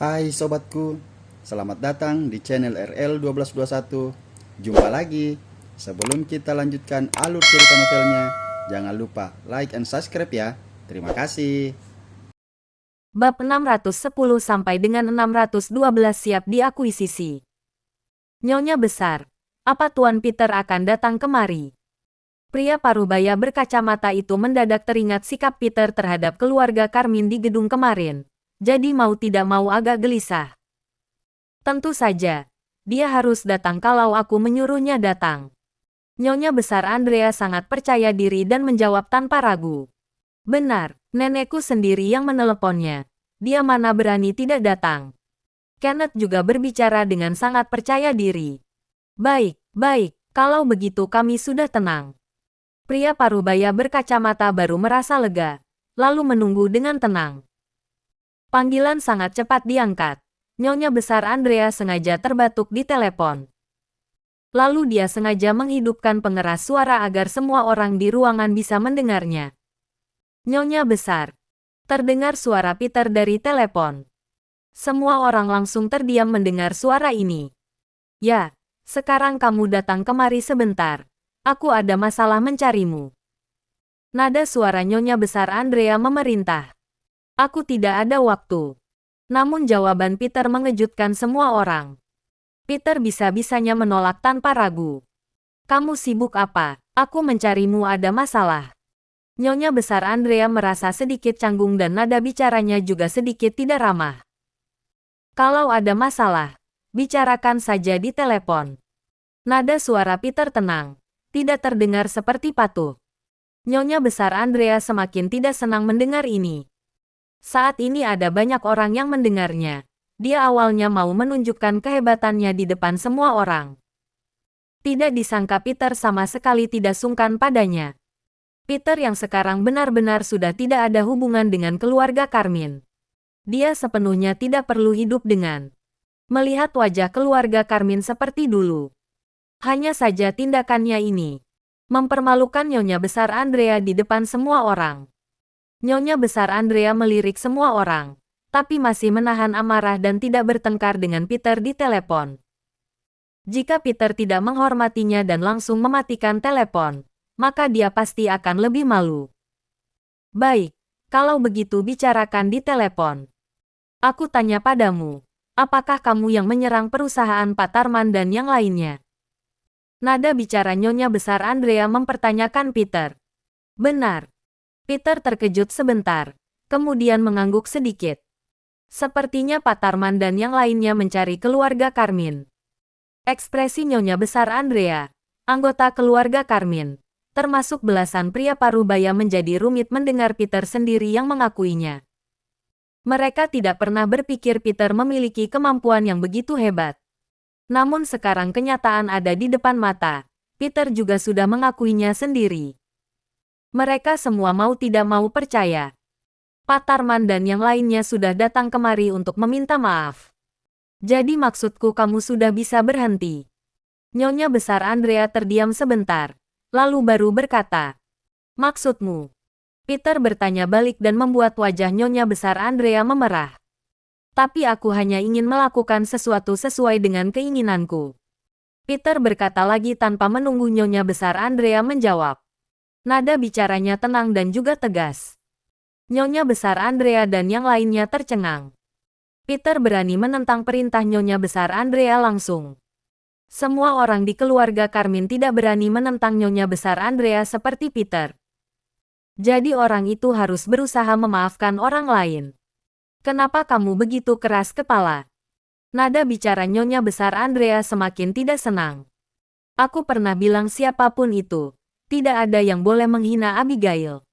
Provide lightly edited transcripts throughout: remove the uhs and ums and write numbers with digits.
Hai sobatku, selamat datang di channel RL1221. Jumpa lagi. Sebelum kita lanjutkan alur cerita novelnya, jangan lupa like and subscribe ya. Terima kasih. Bab 610 sampai dengan 612 siap diakuisisi. Nyonya besar, apa Tuan Peter akan datang kemari? Pria parubaya berkacamata itu mendadak teringat sikap Peter terhadap keluarga Carmine di gedung kemarin. Jadi mau tidak mau agak gelisah. Tentu saja, dia harus datang kalau aku menyuruhnya datang. Nyonya besar Andrea sangat percaya diri dan menjawab tanpa ragu. Benar, nenekku sendiri yang meneleponnya. Dia mana berani tidak datang. Kenneth juga berbicara dengan sangat percaya diri. Baik, baik, kalau begitu kami sudah tenang. Pria parubaya berkacamata baru merasa lega, lalu menunggu dengan tenang. Panggilan sangat cepat diangkat. Nyonya besar Andrea sengaja terbatuk di telepon. Lalu dia sengaja menghidupkan pengeras suara agar semua orang di ruangan bisa mendengarnya. Nyonya besar. Terdengar suara Peter dari telepon. Semua orang langsung terdiam mendengar suara ini. Ya, sekarang kamu datang kemari sebentar. Aku ada masalah mencarimu. Nada suara Nyonya besar Andrea memerintah. Aku tidak ada waktu. Namun jawaban Peter mengejutkan semua orang. Peter bisa-bisanya menolak tanpa ragu. Kamu sibuk apa? Aku mencarimu ada masalah. Nyonya besar Andrea merasa sedikit canggung dan nada bicaranya juga sedikit tidak ramah. Kalau ada masalah, bicarakan saja di telepon. Nada suara Peter tenang, tidak terdengar seperti patuh. Nyonya besar Andrea semakin tidak senang mendengar ini. Saat ini ada banyak orang yang mendengarnya. Dia awalnya mau menunjukkan kehebatannya di depan semua orang. Tidak disangka Peter sama sekali tidak sungkan padanya. Peter yang sekarang benar-benar sudah tidak ada hubungan dengan keluarga Carmine. Dia sepenuhnya tidak perlu hidup dengan melihat wajah keluarga Carmine seperti dulu. Hanya saja tindakannya ini mempermalukan Nyonya besar Andrea di depan semua orang. Nyonya besar Andrea melirik semua orang, tapi masih menahan amarah dan tidak bertengkar dengan Peter di telepon. Jika Peter tidak menghormatinya dan langsung mematikan telepon, maka dia pasti akan lebih malu. Baik, kalau begitu bicarakan di telepon. Aku tanya padamu, apakah kamu yang menyerang perusahaan Pak Tarman dan yang lainnya? Nada bicara Nyonya besar Andrea mempertanyakan Peter. Benar. Peter terkejut sebentar, kemudian mengangguk sedikit. Sepertinya Pak Tarman dan yang lainnya mencari keluarga Carmine. Ekspresi Nyonya besar Andrea, anggota keluarga Carmine, termasuk belasan pria parubaya menjadi rumit mendengar Peter sendiri yang mengakuinya. Mereka tidak pernah berpikir Peter memiliki kemampuan yang begitu hebat. Namun sekarang kenyataan ada di depan mata. Peter juga sudah mengakuinya sendiri. Mereka semua mau tidak mau percaya. Pak Tarman dan yang lainnya sudah datang kemari untuk meminta maaf. Jadi maksudku kamu sudah bisa berhenti. Nyonya besar Andrea terdiam sebentar, lalu baru berkata. Maksudmu? Peter bertanya balik dan membuat wajah Nyonya besar Andrea memerah. Tapi aku hanya ingin melakukan sesuatu sesuai dengan keinginanku. Peter berkata lagi tanpa menunggu Nyonya besar Andrea menjawab. Nada bicaranya tenang dan juga tegas. Nyonya besar Andrea dan yang lainnya tercengang. Peter berani menentang perintah Nyonya besar Andrea langsung. Semua orang di keluarga Carmine tidak berani menentang Nyonya besar Andrea seperti Peter. Jadi orang itu harus berusaha memaafkan orang lain. Kenapa kamu begitu keras kepala? Nada bicara Nyonya besar Andrea semakin tidak senang. Aku pernah bilang siapapun itu. Tidak ada yang boleh menghina Abigail.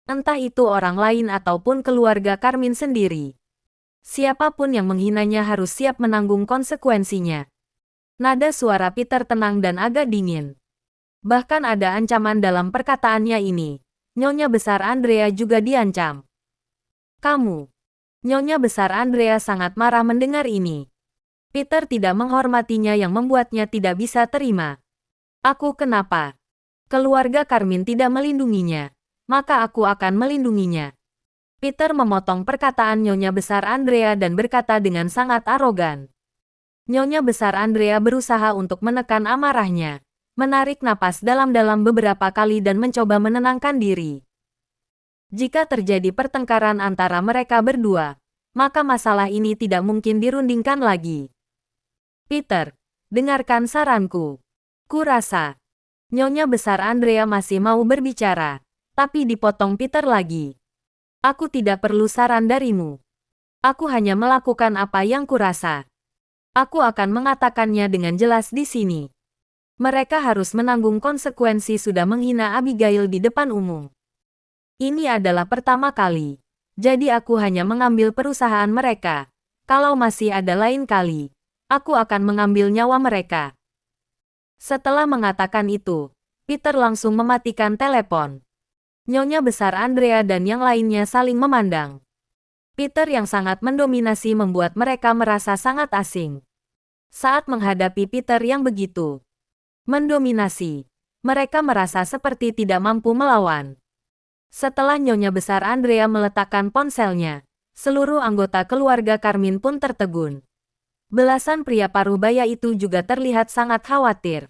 Entah itu orang lain ataupun keluarga Carmine sendiri. Siapapun yang menghinanya harus siap menanggung konsekuensinya. Nada suara Peter tenang dan agak dingin. Bahkan ada ancaman dalam perkataannya ini. Nyonya besar Andrea juga diancam. Kamu. Nyonya besar Andrea sangat marah mendengar ini. Peter tidak menghormatinya yang membuatnya tidak bisa terima. Aku kenapa? Keluarga Carmine tidak melindunginya, maka aku akan melindunginya. Peter memotong perkataan Nyonya Besar Andrea dan berkata dengan sangat arogan. Nyonya Besar Andrea berusaha untuk menekan amarahnya, menarik napas dalam-dalam beberapa kali dan mencoba menenangkan diri. Jika terjadi pertengkaran antara mereka berdua, maka masalah ini tidak mungkin dirundingkan lagi. Peter, dengarkan saranku. Kurasa, Nyonya Besar Andrea masih mau berbicara, tapi dipotong Peter lagi. Aku tidak perlu saran darimu. Aku hanya melakukan apa yang kurasa. Aku akan mengatakannya dengan jelas di sini. Mereka harus menanggung konsekuensi sudah menghina Abigail di depan umum. Ini adalah pertama kali. Jadi aku hanya mengambil perusahaan mereka. Kalau masih ada lain kali, aku akan mengambil nyawa mereka. Setelah mengatakan itu, Peter langsung mematikan telepon. Nyonya Besar Andrea dan yang lainnya saling memandang. Peter yang sangat mendominasi membuat mereka merasa sangat asing. Saat menghadapi Peter yang begitu mendominasi, mereka merasa seperti tidak mampu melawan. Setelah Nyonya Besar Andrea meletakkan ponselnya, seluruh anggota keluarga Carmine pun tertegun. Belasan pria parubaya itu juga terlihat sangat khawatir.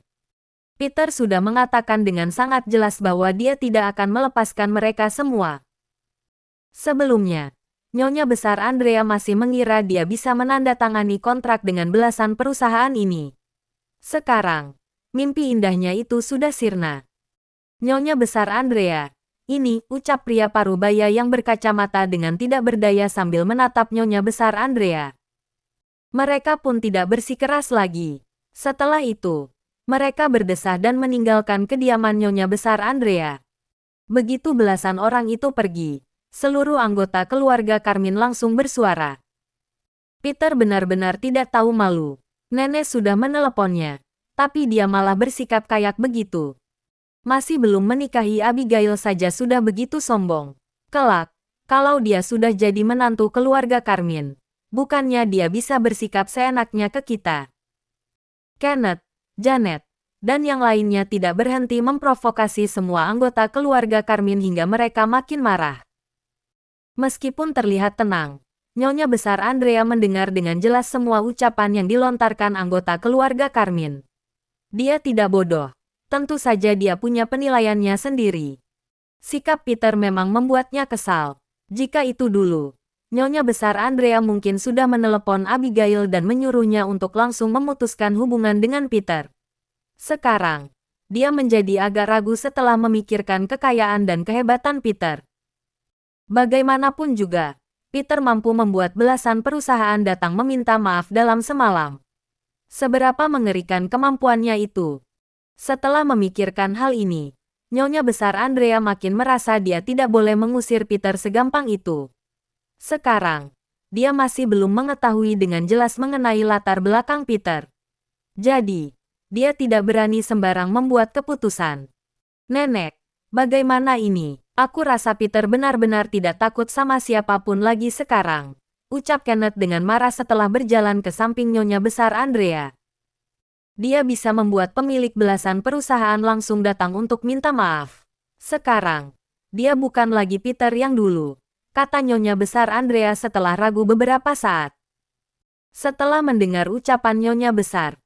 Peter sudah mengatakan dengan sangat jelas bahwa dia tidak akan melepaskan mereka semua. Sebelumnya, Nyonya Besar Andrea masih mengira dia bisa menandatangani kontrak dengan belasan perusahaan ini. Sekarang, mimpi indahnya itu sudah sirna. Nyonya Besar Andrea, ini, ucap pria parubaya yang berkacamata dengan tidak berdaya sambil menatap Nyonya Besar Andrea. Mereka pun tidak bersikeras lagi. Setelah itu, mereka berdesah dan meninggalkan kediaman Nyonya Besar Andrea. Begitu belasan orang itu pergi, seluruh anggota keluarga Carmine langsung bersuara. Peter benar-benar tidak tahu malu. Nenek sudah meneleponnya, tapi dia malah bersikap kayak begitu. Masih belum menikahi Abigail saja sudah begitu sombong. Kelak, kalau dia sudah jadi menantu keluarga Carmine, bukannya dia bisa bersikap seenaknya ke kita. Kenneth, Janet, dan yang lainnya tidak berhenti memprovokasi semua anggota keluarga Carmine hingga mereka makin marah. Meskipun terlihat tenang, Nyonya Besar Andrea mendengar dengan jelas semua ucapan yang dilontarkan anggota keluarga Carmine. Dia tidak bodoh. Tentu saja dia punya penilaiannya sendiri. Sikap Peter memang membuatnya kesal. Jika itu dulu, Nyonya Besar Andrea mungkin sudah menelepon Abigail dan menyuruhnya untuk langsung memutuskan hubungan dengan Peter. Sekarang, dia menjadi agak ragu setelah memikirkan kekayaan dan kehebatan Peter. Bagaimanapun juga, Peter mampu membuat belasan perusahaan datang meminta maaf dalam semalam. Seberapa mengerikan kemampuannya itu. Setelah memikirkan hal ini, Nyonya Besar Andrea makin merasa dia tidak boleh mengusir Peter segampang itu. Sekarang, dia masih belum mengetahui dengan jelas mengenai latar belakang Peter. Jadi, dia tidak berani sembarang membuat keputusan. Nenek, bagaimana ini? Aku rasa Peter benar-benar tidak takut sama siapapun lagi sekarang, ucap Kenneth dengan marah setelah berjalan ke samping Nyonya Besar Andrea. Dia bisa membuat pemilik belasan perusahaan langsung datang untuk minta maaf. Sekarang, dia bukan lagi Peter yang dulu, kata Nyonya Besar Andrea setelah ragu beberapa saat. Setelah mendengar ucapan Nyonya Besar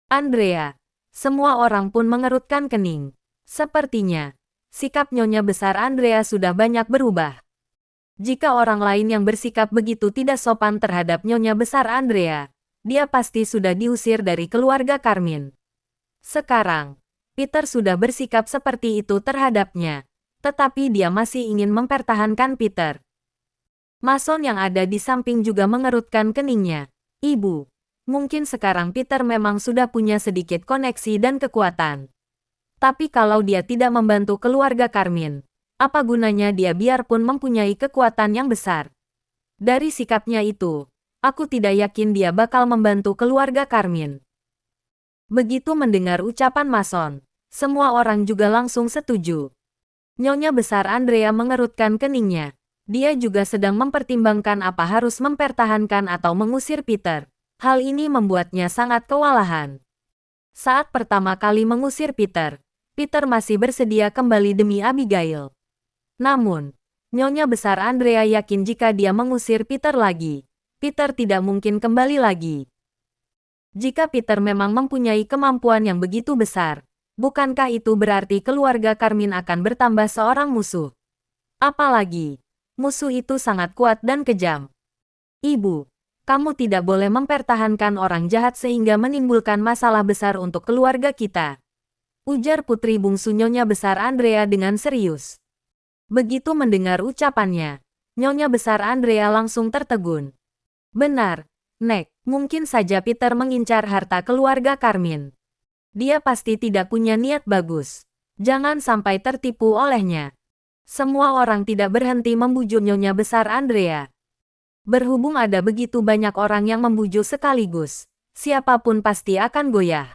Andrea, semua orang pun mengerutkan kening. Sepertinya, sikap Nyonya Besar Andrea sudah banyak berubah. Jika orang lain yang bersikap begitu tidak sopan terhadap Nyonya Besar Andrea, dia pasti sudah diusir dari keluarga Carmine. Sekarang, Peter sudah bersikap seperti itu terhadapnya, tetapi dia masih ingin mempertahankan Peter. Mason yang ada di samping juga mengerutkan keningnya. Ibu, mungkin sekarang Peter memang sudah punya sedikit koneksi dan kekuatan. Tapi kalau dia tidak membantu keluarga Carmine, apa gunanya dia biarpun mempunyai kekuatan yang besar? Dari sikapnya itu, aku tidak yakin dia bakal membantu keluarga Carmine. Begitu mendengar ucapan Mason, semua orang juga langsung setuju. Nyonya Besar Andrea mengerutkan keningnya. Dia juga sedang mempertimbangkan apa harus mempertahankan atau mengusir Peter. Hal ini membuatnya sangat kewalahan. Saat pertama kali mengusir Peter, Peter masih bersedia kembali demi Abigail. Namun, Nyonya besar Andrea yakin jika dia mengusir Peter lagi, Peter tidak mungkin kembali lagi. Jika Peter memang mempunyai kemampuan yang begitu besar, bukankah itu berarti keluarga Carmine akan bertambah seorang musuh? Apalagi, musuh itu sangat kuat dan kejam. Ibu, kamu tidak boleh mempertahankan orang jahat sehingga menimbulkan masalah besar untuk keluarga kita. Ujar putri bungsu Nyonya besar Andrea dengan serius. Begitu mendengar ucapannya, Nyonya besar Andrea langsung tertegun. Benar, Nek, mungkin saja Peter mengincar harta keluarga Carmine. Dia pasti tidak punya niat bagus. Jangan sampai tertipu olehnya. Semua orang tidak berhenti membujuk Nyonya besar Andrea. Berhubung ada begitu banyak orang yang membujuk sekaligus, siapapun pasti akan goyah.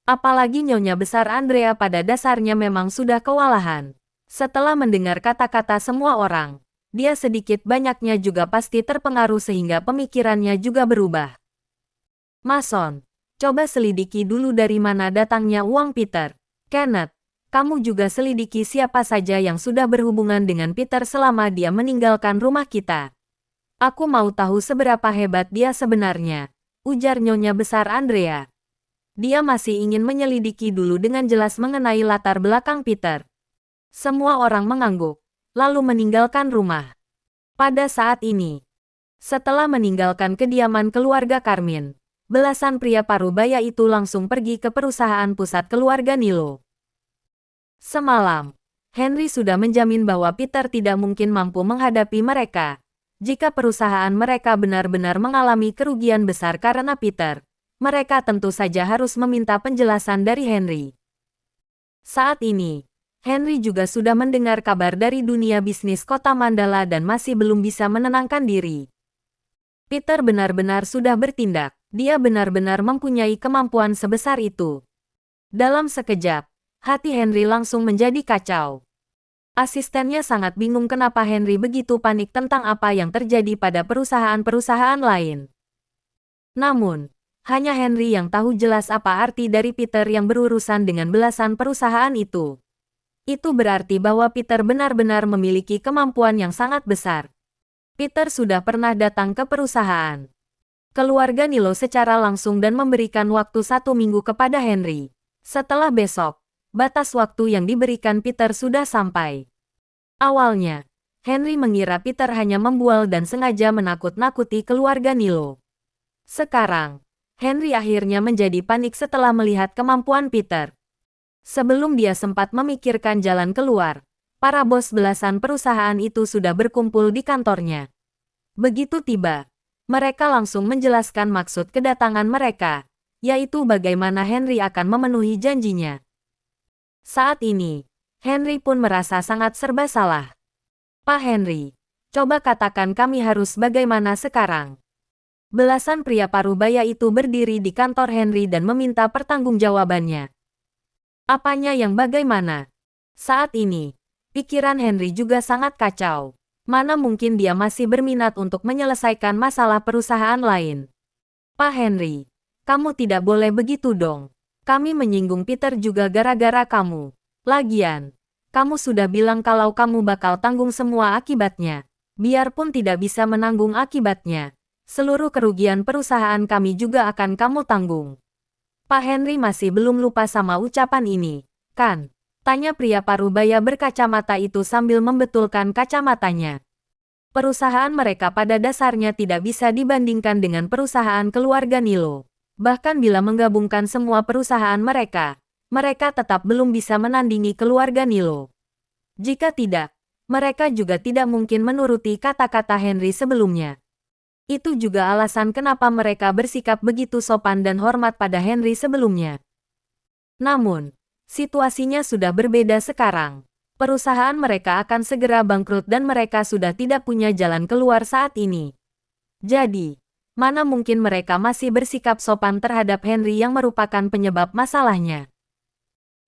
Apalagi Nyonya besar Andrea pada dasarnya memang sudah kewalahan. Setelah mendengar kata-kata semua orang, dia sedikit banyaknya juga pasti terpengaruh sehingga pemikirannya juga berubah. Mason, coba selidiki dulu dari mana datangnya uang Peter. Kenneth, kamu juga selidiki siapa saja yang sudah berhubungan dengan Peter selama dia meninggalkan rumah kita. Aku mau tahu seberapa hebat dia sebenarnya, ujar Nyonya besar Andrea. Dia masih ingin menyelidiki dulu dengan jelas mengenai latar belakang Peter. Semua orang mengangguk, lalu meninggalkan rumah. Pada saat ini, setelah meninggalkan kediaman keluarga Carmine, belasan pria parubaya itu langsung pergi ke perusahaan pusat keluarga Nilo. Semalam, Henry sudah menjamin bahwa Peter tidak mungkin mampu menghadapi mereka. Jika perusahaan mereka benar-benar mengalami kerugian besar karena Peter, mereka tentu saja harus meminta penjelasan dari Henry. Saat ini, Henry juga sudah mendengar kabar dari dunia bisnis kota Mandala dan masih belum bisa menenangkan diri. Peter benar-benar sudah bertindak, dia benar-benar mempunyai kemampuan sebesar itu. Dalam sekejap, hati Henry langsung menjadi kacau. Asistennya sangat bingung kenapa Henry begitu panik tentang apa yang terjadi pada perusahaan-perusahaan lain. Namun, hanya Henry yang tahu jelas apa arti dari Peter yang berurusan dengan belasan perusahaan itu. Itu berarti bahwa Peter benar-benar memiliki kemampuan yang sangat besar. Peter sudah pernah datang ke perusahaan keluarga Nilo secara langsung dan memberikan waktu 1 minggu kepada Henry. Setelah besok, batas waktu yang diberikan Peter sudah sampai. Awalnya, Henry mengira Peter hanya membual dan sengaja menakut-nakuti keluarga Nilo. Sekarang, Henry akhirnya menjadi panik setelah melihat kemampuan Peter. Sebelum dia sempat memikirkan jalan keluar, para bos belasan perusahaan itu sudah berkumpul di kantornya. Begitu tiba, mereka langsung menjelaskan maksud kedatangan mereka, yaitu bagaimana Henry akan memenuhi janjinya. Saat ini, Henry pun merasa sangat serba salah. Pak Henry, coba katakan kami harus bagaimana sekarang? Belasan pria parubaya itu berdiri di kantor Henry dan meminta pertanggungjawabannya. Apanya yang bagaimana? Saat ini, pikiran Henry juga sangat kacau. Mana mungkin dia masih berminat untuk menyelesaikan masalah perusahaan lain. Pak Henry, kamu tidak boleh begitu dong. Kami menyinggung Peter juga gara-gara kamu. Lagian, kamu sudah bilang kalau kamu bakal tanggung semua akibatnya. Biarpun tidak bisa menanggung akibatnya, seluruh kerugian perusahaan kami juga akan kamu tanggung. Pak Henry masih belum lupa sama ucapan ini, kan? Tanya pria parubaya berkacamata itu sambil membetulkan kacamatanya. Perusahaan mereka pada dasarnya tidak bisa dibandingkan dengan perusahaan keluarga Nilo. Bahkan bila menggabungkan semua perusahaan mereka, mereka tetap belum bisa menandingi keluarga Nilo. Jika tidak, mereka juga tidak mungkin menuruti kata-kata Henry sebelumnya. Itu juga alasan kenapa mereka bersikap begitu sopan dan hormat pada Henry sebelumnya. Namun, situasinya sudah berbeda sekarang. Perusahaan mereka akan segera bangkrut dan mereka sudah tidak punya jalan keluar saat ini. Jadi, mana mungkin mereka masih bersikap sopan terhadap Henry yang merupakan penyebab masalahnya.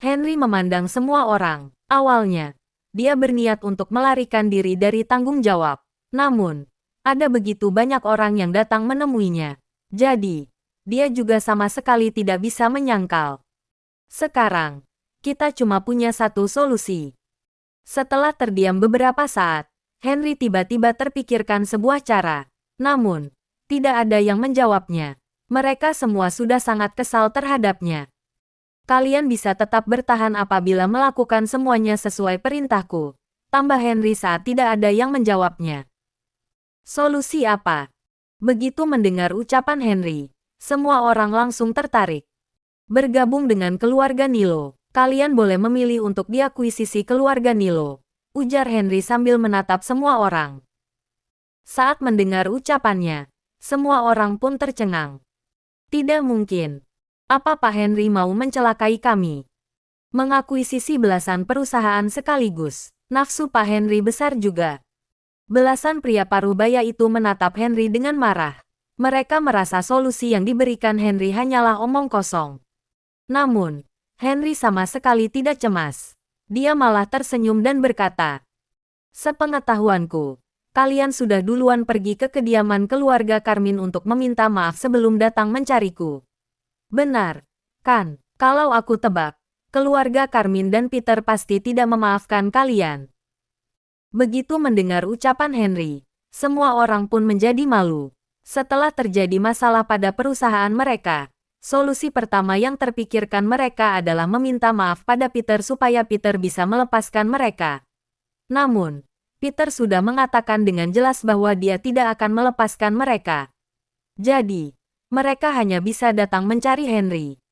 Henry memandang semua orang. Awalnya, dia berniat untuk melarikan diri dari tanggung jawab. Namun, ada begitu banyak orang yang datang menemuinya. Jadi, dia juga sama sekali tidak bisa menyangkal. Sekarang, kita cuma punya satu solusi. Setelah terdiam beberapa saat, Henry tiba-tiba terpikirkan sebuah cara. Namun, tidak ada yang menjawabnya. Mereka semua sudah sangat kesal terhadapnya. Kalian bisa tetap bertahan apabila melakukan semuanya sesuai perintahku. Tambah Henry saat tidak ada yang menjawabnya. Solusi apa? Begitu mendengar ucapan Henry, semua orang langsung tertarik. Bergabung dengan keluarga Nilo. Kalian boleh memilih untuk diakuisisi keluarga Nilo, ujar Henry sambil menatap semua orang. Saat mendengar ucapannya, semua orang pun tercengang. Tidak mungkin. Apa Pak Henry mau mencelakai kami? Mengakuisisi belasan perusahaan sekaligus. Nafsu Pak Henry besar juga. Belasan pria parubaya itu menatap Henry dengan marah. Mereka merasa solusi yang diberikan Henry hanyalah omong kosong. Namun, Henry sama sekali tidak cemas. Dia malah tersenyum dan berkata, "Sepengetahuanku, kalian sudah duluan pergi ke kediaman keluarga Carmine untuk meminta maaf sebelum datang mencariku. Benar, kan? Kalau aku tebak, keluarga Carmine dan Peter pasti tidak memaafkan kalian." Begitu mendengar ucapan Henry, semua orang pun menjadi malu. Setelah terjadi masalah pada perusahaan mereka, solusi pertama yang terpikirkan mereka adalah meminta maaf pada Peter supaya Peter bisa melepaskan mereka. Namun, Peter sudah mengatakan dengan jelas bahwa dia tidak akan melepaskan mereka. Jadi, mereka hanya bisa datang mencari Henry.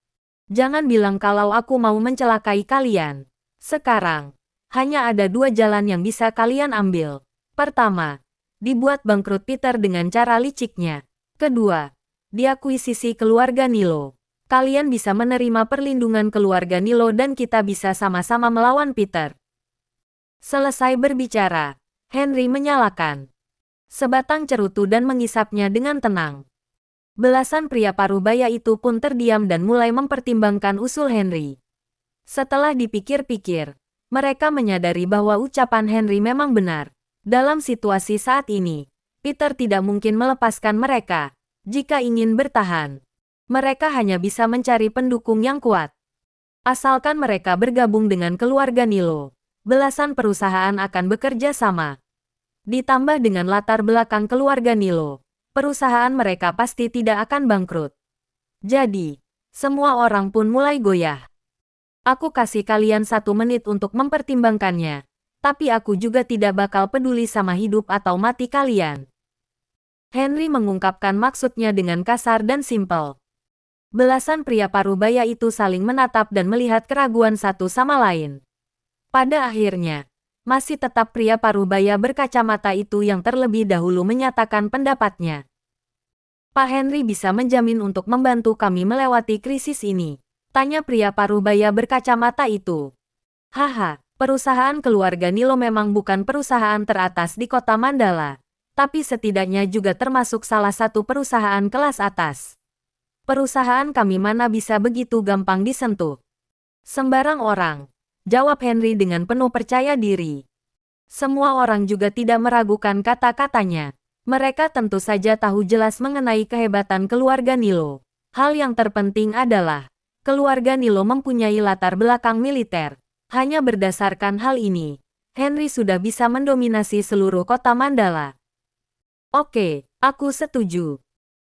Jangan bilang kalau aku mau mencelakai kalian. Sekarang, hanya ada dua jalan yang bisa kalian ambil. Pertama, dibuat bangkrut Peter dengan cara liciknya. Kedua, diakuisisi keluarga Nilo. Kalian bisa menerima perlindungan keluarga Nilo dan kita bisa sama-sama melawan Peter. Selesai berbicara, Henry menyalakan sebatang cerutu dan mengisapnya dengan tenang. Belasan pria parubaya itu pun terdiam dan mulai mempertimbangkan usul Henry. Setelah dipikir-pikir, mereka menyadari bahwa ucapan Henry memang benar. Dalam situasi saat ini, Peter tidak mungkin melepaskan mereka. Jika ingin bertahan, mereka hanya bisa mencari pendukung yang kuat. Asalkan mereka bergabung dengan keluarga Nilo, belasan perusahaan akan bekerja sama. Ditambah dengan latar belakang keluarga Nilo, perusahaan mereka pasti tidak akan bangkrut. Jadi, semua orang pun mulai goyah. Aku kasih kalian 1 menit untuk mempertimbangkannya, tapi aku juga tidak bakal peduli sama hidup atau mati kalian. Henry mengungkapkan maksudnya dengan kasar dan simpel. Belasan pria parubaya itu saling menatap dan melihat keraguan satu sama lain. Pada akhirnya, masih tetap pria parubaya berkacamata itu yang terlebih dahulu menyatakan pendapatnya. Pak Henry bisa menjamin untuk membantu kami melewati krisis ini, tanya pria parubaya berkacamata itu. Haha, perusahaan keluarga Nilo memang bukan perusahaan teratas di kota Mandala, tapi setidaknya juga termasuk salah satu perusahaan kelas atas. Perusahaan kami mana bisa begitu gampang disentuh? Sembarang orang, jawab Henry dengan penuh percaya diri. Semua orang juga tidak meragukan kata-katanya. Mereka tentu saja tahu jelas mengenai kehebatan keluarga Nilo. Hal yang terpenting adalah, keluarga Nilo mempunyai latar belakang militer. Hanya berdasarkan hal ini, Henry sudah bisa mendominasi seluruh kota Mandala. Oke, aku setuju.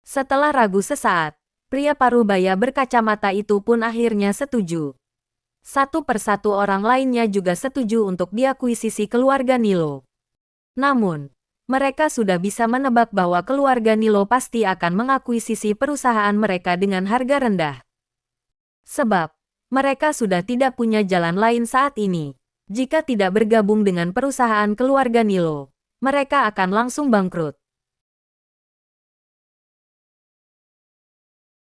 Setelah ragu sesaat, pria parubaya berkacamata itu pun akhirnya setuju. Satu persatu orang lainnya juga setuju untuk diakuisisi keluarga Nilo. Namun, mereka sudah bisa menebak bahwa keluarga Nilo pasti akan mengakuisisi perusahaan mereka dengan harga rendah. Sebab, mereka sudah tidak punya jalan lain saat ini. Jika tidak bergabung dengan perusahaan keluarga Nilo, mereka akan langsung bangkrut.